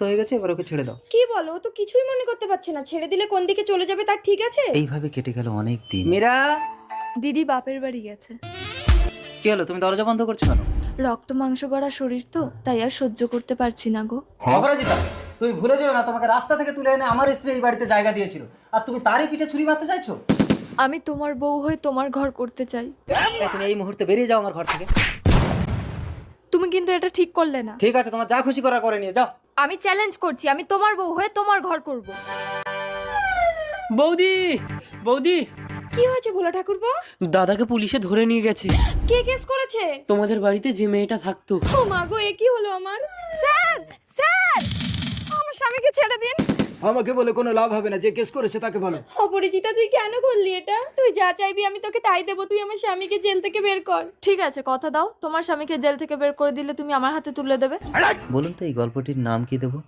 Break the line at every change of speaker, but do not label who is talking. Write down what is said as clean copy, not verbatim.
হয়ে গেছে, এবার ওকে ছেড়ে দাও।
কি বলো, ও তো কিছুই মনে করতে পারছে না। ছেড়ে দিলে কোন দিকে চলে যাবে তার ঠিক আছে?
এইভাবে কেটে গেল অনেক দিন। মীরা,
দিদি বাপের বাড়ি গেছে।
কি হলো? তুমি দরজা বন্ধ করছো কেন?
রক্ত মাংস গড়া শরীর তো, তাই আর সহ্য করতে পারছি না গো।
অপরাজিতা, তুমি ভুলে যেও না তোমাকে রাস্তা থেকে তুলে এনে আমার স্ত্রী এই বাড়িতে জায়গা দিয়েছিল, আর তুমি তারই পিঠে ছুরি মারতে চাইছো।
আমি তোমার বউ হয়ে তোমার ঘর করতে চাই।
তুমি এই মুহূর্তে বেরিয়ে যাও আমার ঘর থেকে।
তুমি কিন্তু এটা ঠিক করলে না।
ঠিক আছে, তোমার যা খুশি করা করে নিয়ে যাও।
আমি চ্যালেঞ্জ করছি, আমি তোমার বউ হয়ে তোমার ঘর করব।
বৌদি, বৌদি,
কি হয়েছে ভোলা ঠাকুরপো?
দাদাকে পুলিশে ধরে নিয়ে গেছে।
কে কেস করেছে?
তোমাদের বাড়িতে যে মেয়েটা থাকতো।
ও মা গো, এ কি হলো আমার? স্যার, স্যার, আমার স্বামীকে ছেড়ে দিন।
আমাকে বলে কোনো লাভ হবে না, যে কেস করেছে তাকে বলো।
অপরিচিতা, তুই কেন করলি এটা? তুই যা চাইবি আমি তোকে তাই দেবো। তুই আমার স্বামীকে জেল থেকে বের কর।
ঠিক আছে, কথা দাও, তোমার স্বামীকে জেল থেকে বের করে দিলে তুমি আমার হাতে তুলে দেবে।
বলুন তো এই গল্পটির নাম কি দেবো?